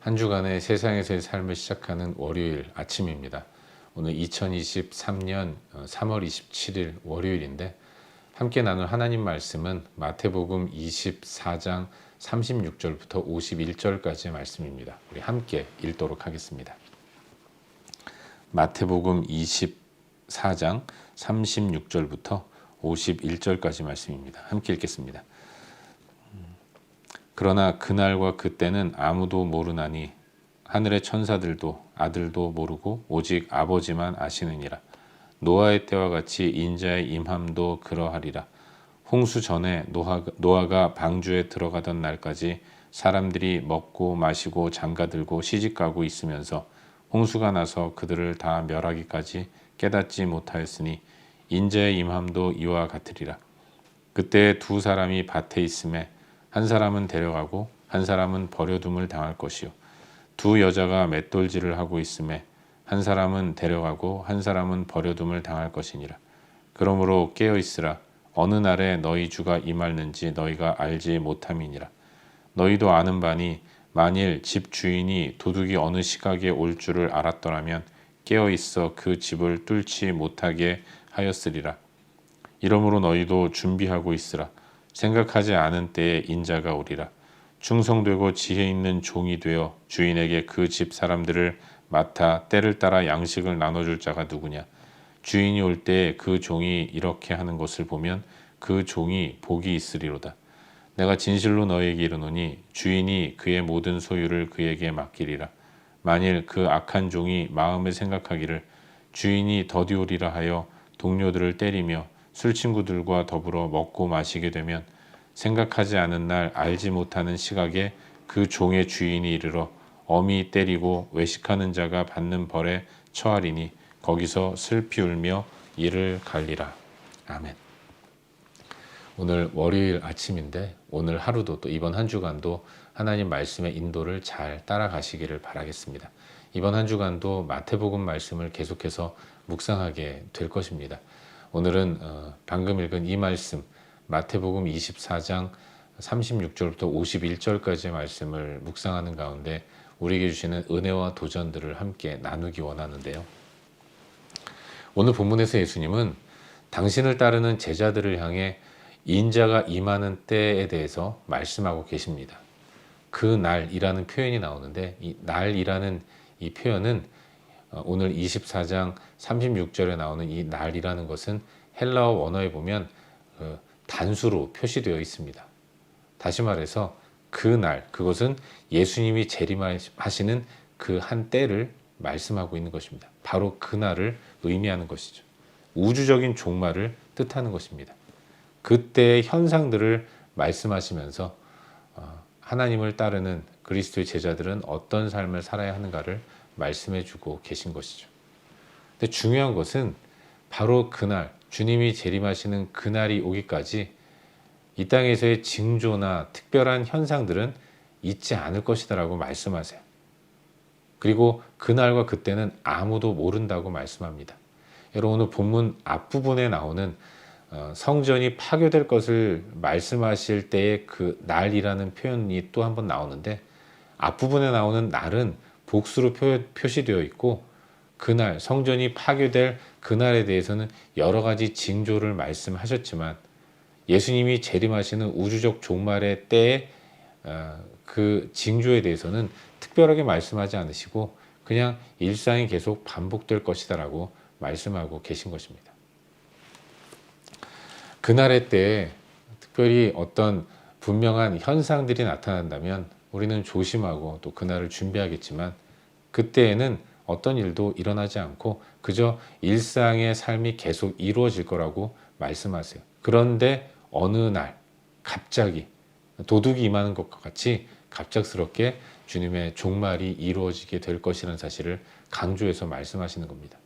한 주간의 세상에서의 삶을 시작하는 월요일 아침입니다. 오늘 2023년 3월 27일 월요일인데 함께 나눌 하나님 말씀은 마태복음 24장 36절부터 51절까지의 말씀입니다. 우리 함께 읽도록 하겠습니다. 마태복음 24장 36절부터 51절까지 말씀입니다. 함께 읽겠습니다. 그러나 그날과 그때는 아무도 모르나니 하늘의 천사들도 아들도 모르고 오직 아버지만 아시느니라. 노아의 때와 같이 인자의 임함도 그러하리라. 홍수 전에 노아가 방주에 들어가던 날까지 사람들이 먹고 마시고 장가들고 시집가고 있으면서 홍수가 나서 그들을 다 멸하기까지 깨닫지 못하였으니 인자의 임함도 이와 같으리라. 그때 두 사람이 밭에 있음에 한 사람은 데려가고 한 사람은 버려둠을 당할 것이요 두 여자가 맷돌질을 하고 있음에 한 사람은 데려가고 한 사람은 버려둠을 당할 것이니라. 그러므로 깨어 있으라. 어느 날에 너희 주가 임할는지 너희가 알지 못함이니라. 너희도 아는 바니 만일 집 주인이 도둑이 어느 시각에 올 줄을 알았더라면 깨어 있어 그 집을 뚫지 못하게 하였으리라. 이러므로 너희도 준비하고 있으라. 생각하지 않은 때에 인자가 오리라. 충성되고 지혜 있는 종이 되어 주인에게 그 집 사람들을 맡아 때를 따라 양식을 나눠줄 자가 누구냐. 주인이 올 때에 그 종이 이렇게 하는 것을 보면 그 종이 복이 있으리로다. 내가 진실로 너희에게 이르노니 주인이 그의 모든 소유를 그에게 맡기리라. 만일 그 악한 종이 마음에 생각하기를 주인이 더디오리라 하여 동료들을 때리며 술친구들과 더불어 먹고 마시게 되면 생각하지 않은 날 알지 못하는 시각에 그 종의 주인이 이르러 엄히 때리고 외식하는 자가 받는 벌에 처하리니 거기서 슬피 울며 이를 갈리라. 아멘. 오늘 월요일 아침인데 오늘 하루도 또 이번 한 주간도 하나님 말씀의 인도를 잘 따라가시기를 바라겠습니다. 이번 한 주간도 마태복음 말씀을 계속해서 묵상하게 될 것입니다. 오늘은 방금 읽은 이 말씀 마태복음 24장 36절부터 51절까지의 말씀을 묵상하는 가운데 우리에게 주시는 은혜와 도전들을 함께 나누기 원하는데요. 오늘 본문에서 예수님은 당신을 따르는 제자들을 향해 인자가 임하는 때에 대해서 말씀하고 계십니다. 그 날이라는 표현이 나오는데 이 날이라는 이 표현은 오늘 24장 36절에 나오는 이 날이라는 것은 헬라어 원어에 보면 단수로 표시되어 있습니다. 다시 말해서 그 날, 그것은 예수님이 재림하시는 그 한 때를 말씀하고 있는 것입니다. 바로 그 날을 의미하는 것이죠. 우주적인 종말을 뜻하는 것입니다. 그때의 현상들을 말씀하시면서 하나님을 따르는 그리스도의 제자들은 어떤 삶을 살아야 하는가를 말씀해 주고 계신 것이죠. 근데 중요한 것은 바로 그날, 주님이 재림하시는 그날이 오기까지 이 땅에서의 징조나 특별한 현상들은 있지 않을 것이다 라고 말씀하세요. 그리고 그날과 그때는 아무도 모른다고 말씀합니다. 여러분 오늘 본문 앞부분에 나오는 성전이 파괴될 것을 말씀하실 때의 그 날이라는 표현이 또 한 번 나오는데 앞부분에 나오는 날은 복수로 표시되어 있고 그날 성전이 파괴될 그날에 대해서는 여러 가지 징조를 말씀하셨지만 예수님이 재림하시는 우주적 종말의 때에 그 징조에 대해서는 특별하게 말씀하지 않으시고 그냥 일상이 계속 반복될 것이다 라고 말씀하고 계신 것입니다. 그날의 때에 특별히 어떤 분명한 현상들이 나타난다면 우리는 조심하고 또 그날을 준비하겠지만 그때에는 어떤 일도 일어나지 않고 그저 일상의 삶이 계속 이루어질 거라고 말씀하세요. 그런데 어느 날 갑자기 도둑이 임하는 것과 같이 갑작스럽게 주님의 종말이 이루어지게 될 것이라는 사실을 강조해서 말씀하시는 겁니다.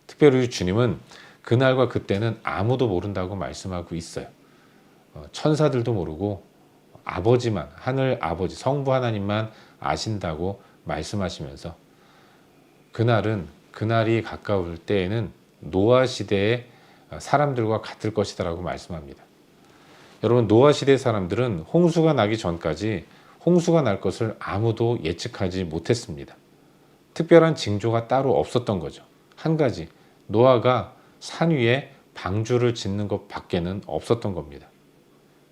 특별히 주님은 그날과 그때는 아무도 모른다고 말씀하고 있어요. 천사들도 모르고 아버지만, 하늘 아버지, 성부 하나님만 아신다고 말씀하시면서 그날이 가까울 때에는 노아 시대의 사람들과 같을 것이다 라고 말씀합니다. 여러분 노아 시대 사람들은 홍수가 나기 전까지 홍수가 날 것을 아무도 예측하지 못했습니다. 특별한 징조가 따로 없었던 거죠. 한 가지, 노아가 산 위에 방주를 짓는 것 밖에는 없었던 겁니다.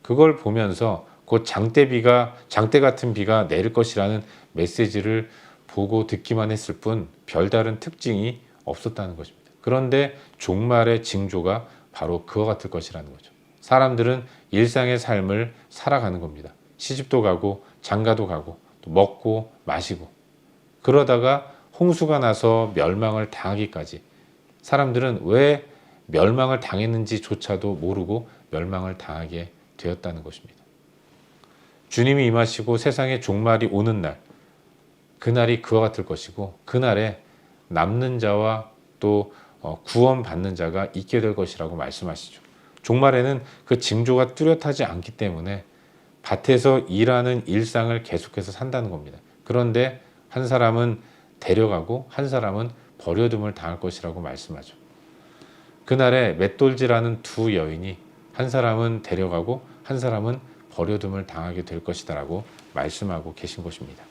그걸 보면서 곧 장대 같은 비가 내릴 것이라는 메시지를 보고 듣기만 했을 뿐 별다른 특징이 없었다는 것입니다. 그런데 종말의 징조가 바로 그와 같을 것이라는 거죠. 사람들은 일상의 삶을 살아가는 겁니다. 시집도 가고 장가도 가고 또 먹고 마시고, 그러다가 홍수가 나서 멸망을 당하기까지 사람들은 왜 멸망을 당했는지조차도 모르고 멸망을 당하게 되었다는 것입니다. 주님이 임하시고 세상에 종말이 오는 날, 그날이 그와 같을 것이고 그날에 남는 자와 또 구원받는 자가 있게 될 것이라고 말씀하시죠. 종말에는 그 징조가 뚜렷하지 않기 때문에 밭에서 일하는 일상을 계속해서 산다는 겁니다. 그런데 한 사람은 데려가고 한 사람은 버려둠을 당할 것이라고 말씀하죠. 그날에 맷돌질하는 두 여인이 한 사람은 데려가고 한 사람은 버려둠을 당하게 될 것이다 라고 말씀하고 계신 것입니다.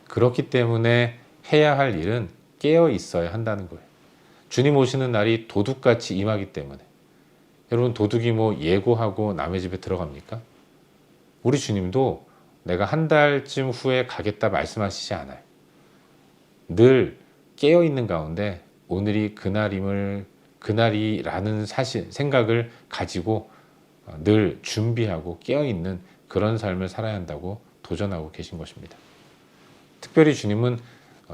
그렇기 때문에 해야 할 일은 깨어 있어야 한다는 거예요. 주님 오시는 날이 도둑같이 임하기 때문에. 여러분, 도둑이 뭐 예고하고 남의 집에 들어갑니까? 우리 주님도 내가 한 달쯤 후에 가겠다 말씀하시지 않아요. 늘 깨어 있는 가운데 오늘이 그날이라는 생각을 가지고 늘 준비하고 깨어 있는 그런 삶을 살아야 한다고 도전하고 계신 것입니다. 특별히 주님은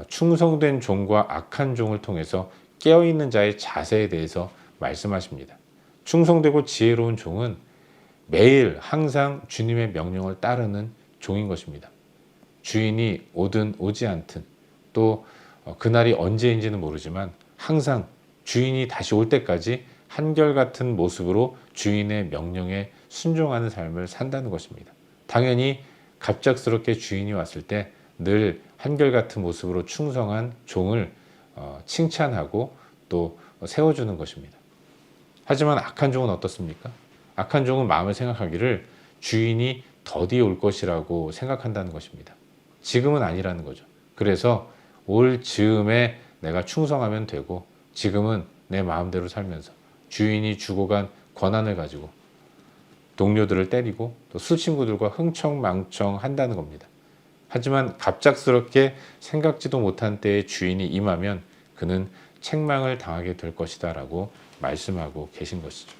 충성된 종과 악한 종을 통해서 깨어 있는 자의 자세에 대해서 말씀하십니다. 충성되고 지혜로운 종은 매일 항상 주님의 명령을 따르는 종인 것입니다. 주인이 오든 오지 않든 또 그날이 언제인지는 모르지만 항상 주인이 다시 올 때까지 한결같은 모습으로 주인의 명령에 순종하는 삶을 산다는 것입니다. 당연히 갑작스럽게 주인이 왔을 때 늘 한결같은 모습으로 충성한 종을 칭찬하고 또 세워주는 것입니다. 하지만 악한 종은 어떻습니까? 악한 종은 마음을 생각하기를 주인이 더디 올 것이라고 생각한다는 것입니다. 지금은 아니라는 거죠. 그래서 올 즈음에 내가 충성하면 되고 지금은 내 마음대로 살면서 주인이 주고 간 권한을 가지고 동료들을 때리고 또 술 친구들과 흥청망청 한다는 겁니다. 하지만 갑작스럽게 생각지도 못한 때에 주인이 임하면 그는 책망을 당하게 될 것이다 라고 말씀하고 계신 것이죠.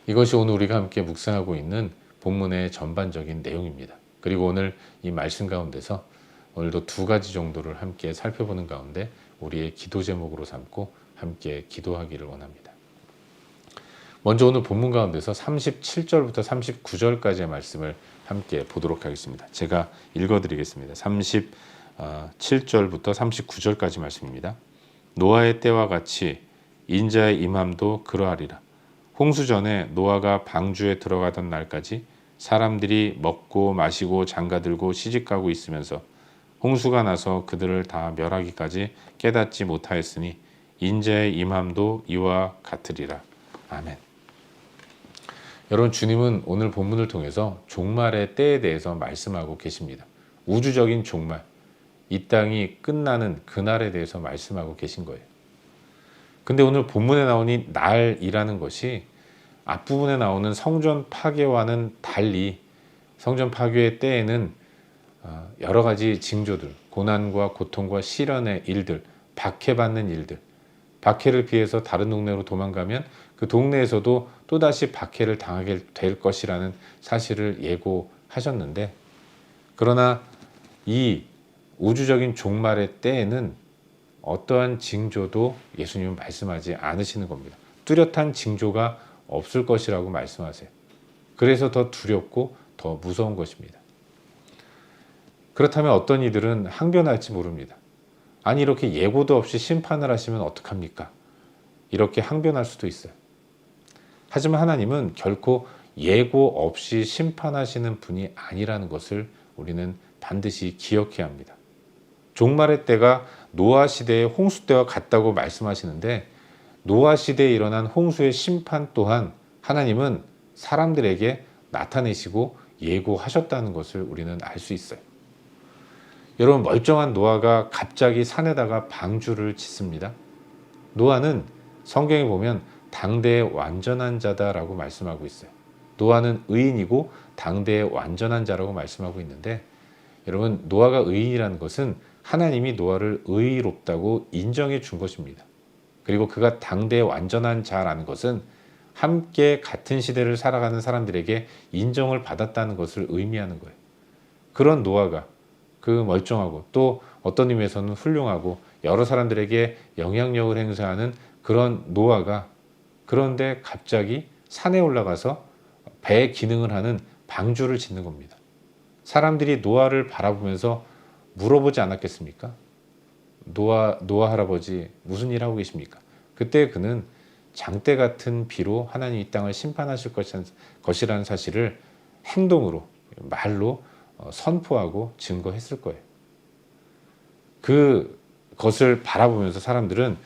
이것이 오늘 우리가 함께 묵상하고 있는 본문의 전반적인 내용입니다. 그리고 오늘 이 말씀 가운데서 오늘도 두 가지 정도를 함께 살펴보는 가운데 우리의 기도 제목으로 삼고 함께 기도하기를 원합니다. 먼저 오늘 본문 가운데서 37절부터 39절까지의 말씀을 함께 보도록 하겠습니다. 제가 읽어드리겠습니다. 37절부터 39절까지 말씀입니다. 노아의 때와 같이 인자의 임함도 그러하리라. 홍수 전에 노아가 방주에 들어가던 날까지 사람들이 먹고 마시고 장가들고 시집가고 있으면서 홍수가 나서 그들을 다 멸하기까지 깨닫지 못하였으니 인자의 임함도 이와 같으리라. 아멘. 여러분, 주님은 오늘 본문을 통해서 종말의 때에 대해서 말씀하고 계십니다. 우주적인 종말, 이 땅이 끝나는 그날에 대해서 말씀하고 계신 거예요. 근데 오늘 본문에 나오니 날이라는 것이 앞부분에 나오는 성전 파괴와는 달리 성전 파괴의 때에는 여러 가지 징조들, 고난과 고통과 시련의 일들, 박해받는 일들, 박해를 피해서 다른 동네로 도망가면 그 동네에서도 또다시 박해를 당하게 될 것이라는 사실을 예고하셨는데, 그러나 이 우주적인 종말의 때에는 어떠한 징조도 예수님은 말씀하지 않으시는 겁니다. 뚜렷한 징조가 없을 것이라고 말씀하세요. 그래서 더 두렵고 더 무서운 것입니다. 그렇다면 어떤 이들은 항변할지 모릅니다. 아니, 이렇게 예고도 없이 심판을 하시면 어떡합니까? 이렇게 항변할 수도 있어요. 하지만 하나님은 결코 예고 없이 심판하시는 분이 아니라는 것을 우리는 반드시 기억해야 합니다. 종말의 때가 노아 시대의 홍수 때와 같다고 말씀하시는데, 노아 시대에 일어난 홍수의 심판 또한 하나님은 사람들에게 나타내시고 예고하셨다는 것을 우리는 알 수 있어요. 여러분, 멀쩡한 노아가 갑자기 산에다가 방주를 짓습니다. 노아는 성경에 보면 당대의 완전한 자다라고 말씀하고 있어요. 노아는 의인이고 당대의 완전한 자라고 말씀하고 있는데, 여러분, 노아가 의인이라는 것은 하나님이 노아를 의롭다고 인정해 준 것입니다. 그리고 그가 당대의 완전한 자라는 것은 함께 같은 시대를 살아가는 사람들에게 인정을 받았다는 것을 의미하는 거예요. 그런 노아가, 그 멀쩡하고 또 어떤 의미에서는 훌륭하고 여러 사람들에게 영향력을 행사하는 그런 노아가, 그런데 갑자기 산에 올라가서 배 기능을 하는 방주를 짓는 겁니다. 사람들이 노아를 바라보면서 물어보지 않았겠습니까? 노아 할아버지 무슨 일 하고 계십니까? 그때 그는 장대 같은 비로 하나님 이 땅을 심판하실 것이라는 사실을 행동으로, 말로 선포하고 증거했을 거예요. 그것을 바라보면서 사람들은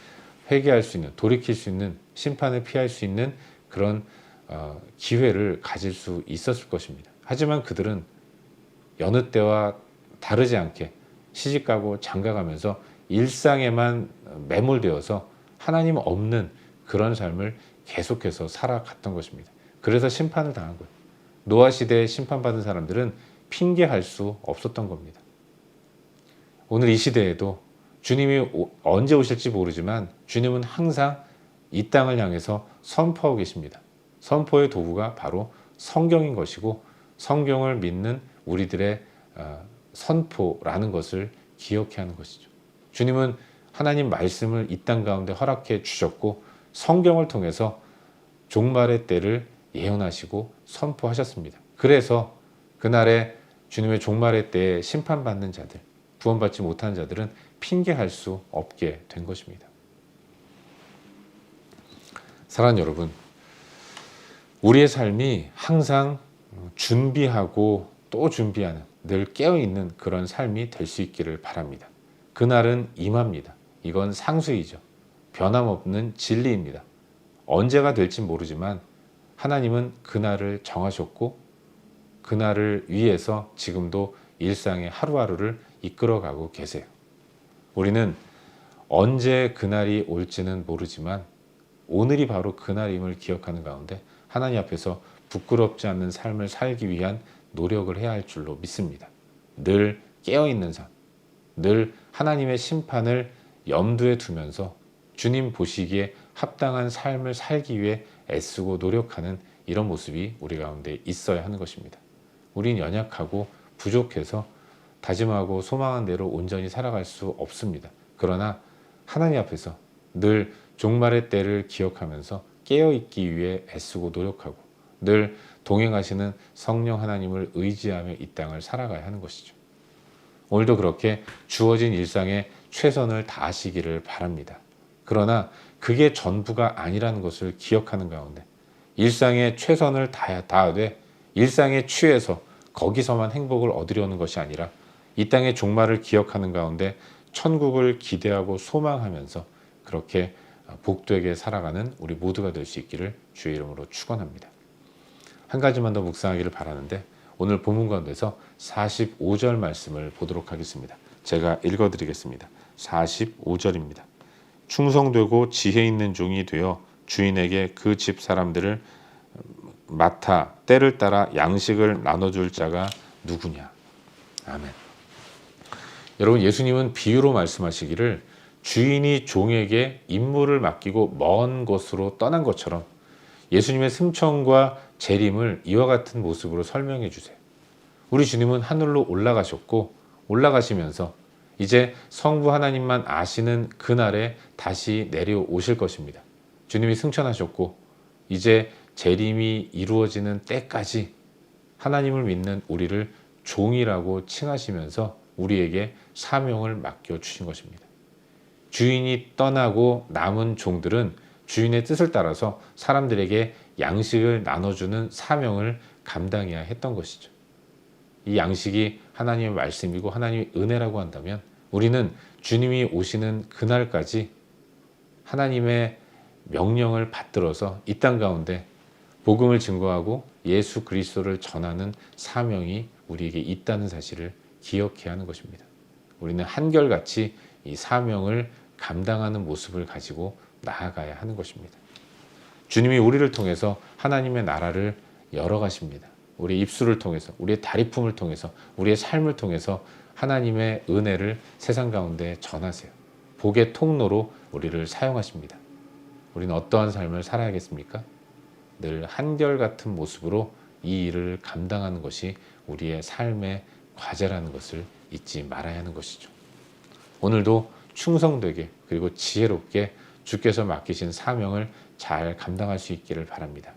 회개할 수 있는, 돌이킬 수 있는, 심판을 피할 수 있는 그런 기회를 가질 수 있었을 것입니다. 하지만 그들은 여느 때와 다르지 않게 시집가고 장가가면서 일상에만 매몰되어서 하나님 없는 그런 삶을 계속해서 살아갔던 것입니다. 그래서 심판을 당한 거예요. 노아 시대에 심판받은 사람들은 핑계할 수 없었던 겁니다. 오늘 이 시대에도 주님이 언제 오실지 모르지만 주님은 항상 이 땅을 향해서 선포하고 계십니다. 선포의 도구가 바로 성경인 것이고, 성경을 믿는 우리들의 선포라는 것을 기억해야 하는 것이죠. 주님은 하나님 말씀을 이 땅 가운데 허락해 주셨고, 성경을 통해서 종말의 때를 예언하시고 선포하셨습니다. 그래서 그날에 주님의 종말의 때에 심판받는 자들, 구원받지 못하는 자들은 핑계할 수 없게 된 것입니다. 사랑하는 여러분, 우리의 삶이 항상 준비하고 또 준비하는, 늘 깨어있는 그런 삶이 될 수 있기를 바랍니다. 그날은 임합니다. 이건 상수이죠. 변함없는 진리입니다. 언제가 될지 모르지만 하나님은 그날을 정하셨고, 그날을 위해서 지금도 일상의 하루하루를 이끌어가고 계세요. 우리는 언제 그날이 올지는 모르지만 오늘이 바로 그날임을 기억하는 가운데 하나님 앞에서 부끄럽지 않는 삶을 살기 위한 노력을 해야 할 줄로 믿습니다. 늘 깨어있는 삶, 늘 하나님의 심판을 염두에 두면서 주님 보시기에 합당한 삶을 살기 위해 애쓰고 노력하는 이런 모습이 우리 가운데 있어야 하는 것입니다. 우린 연약하고 부족해서 다짐하고 소망한 대로 온전히 살아갈 수 없습니다. 그러나 하나님 앞에서 늘 종말의 때를 기억하면서 깨어있기 위해 애쓰고 노력하고 늘 동행하시는 성령 하나님을 의지하며 이 땅을 살아가야 하는 것이죠. 오늘도 그렇게 주어진 일상에 최선을 다하시기를 바랍니다. 그러나 그게 전부가 아니라는 것을 기억하는 가운데 일상에 최선을 다하되 일상에 취해서 거기서만 행복을 얻으려는 것이 아니라 이 땅의 종말을 기억하는 가운데 천국을 기대하고 소망하면서 그렇게 복되게 살아가는 우리 모두가 될 수 있기를 주의 이름으로 축원합니다. 한 가지만 더 묵상하기를 바라는데, 오늘 본문 가운데서 45절 말씀을 보도록 하겠습니다. 제가 읽어드리겠습니다. 45절입니다. 충성되고 지혜 있는 종이 되어 주인에게 그 집 사람들을 맡아 때를 따라 양식을 나눠줄 자가 누구냐. 아멘. 여러분, 예수님은 비유로 말씀하시기를 주인이 종에게 임무를 맡기고 먼 곳으로 떠난 것처럼 예수님의 승천과 재림을 이와 같은 모습으로 설명해 주세요. 우리 주님은 하늘로 올라가셨고 올라가시면서 이제 성부 하나님만 아시는 그날에 다시 내려오실 것입니다. 주님이 승천하셨고 이제 재림이 이루어지는 때까지 하나님을 믿는 우리를 종이라고 칭하시면서 우리에게 사명을 맡겨주신 것입니다. 주인이 떠나고 남은 종들은 주인의 뜻을 따라서 사람들에게 양식을 나눠주는 사명을 감당해야 했던 것이죠. 이 양식이 하나님의 말씀이고 하나님의 은혜라고 한다면 우리는 주님이 오시는 그날까지 하나님의 명령을 받들어서 이 땅 가운데 복음을 증거하고 예수 그리스도를 전하는 사명이 우리에게 있다는 사실을 기억해야 하는 것입니다. 우리는 한결같이 이 사명을 감당하는 모습을 가지고 나아가야 하는 것입니다. 주님이 우리를 통해서 하나님의 나라를 열어가십니다. 우리의 입술을 통해서, 우리의 다리품을 통해서, 우리의 삶을 통해서 하나님의 은혜를 세상 가운데 전하세요. 복의 통로로 우리를 사용하십니다. 우리는 어떠한 삶을 살아야겠습니까? 늘 한결같은 모습으로 이 일을 감당하는 것이 우리의 삶의 과제라는 것을 잊지 말아야 하는 것이죠. 오늘도 충성되게 그리고 지혜롭게 주께서 맡기신 사명을 잘 감당할 수 있기를 바랍니다.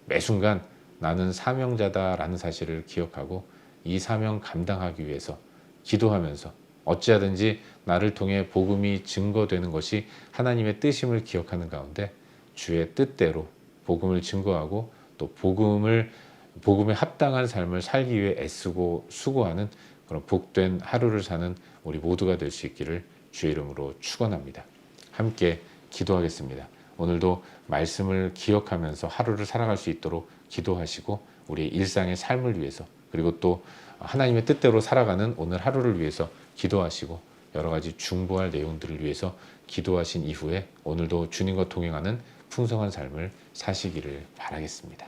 매 순간 나는 사명자다라는 사실을 기억하고 이 사명 감당하기 위해서 기도하면서 어찌하든지 나를 통해 복음이 증거되는 것이 하나님의 뜻임을 기억하는 가운데 주의 뜻대로 복음을 증거하고 또 복음에 합당한 삶을 살기 위해 애쓰고 수고하는 그런 복된 하루를 사는 우리 모두가 될 수 있기를 주의 이름으로 축원합니다. 함께 기도하겠습니다. 오늘도 말씀을 기억하면서 하루를 살아갈 수 있도록 기도하시고 우리의 일상의 삶을 위해서 그리고 또 하나님의 뜻대로 살아가는 오늘 하루를 위해서 기도하시고 여러 가지 중보할 내용들을 위해서 기도하신 이후에 오늘도 주님과 동행하는 풍성한 삶을 사시기를 바라겠습니다.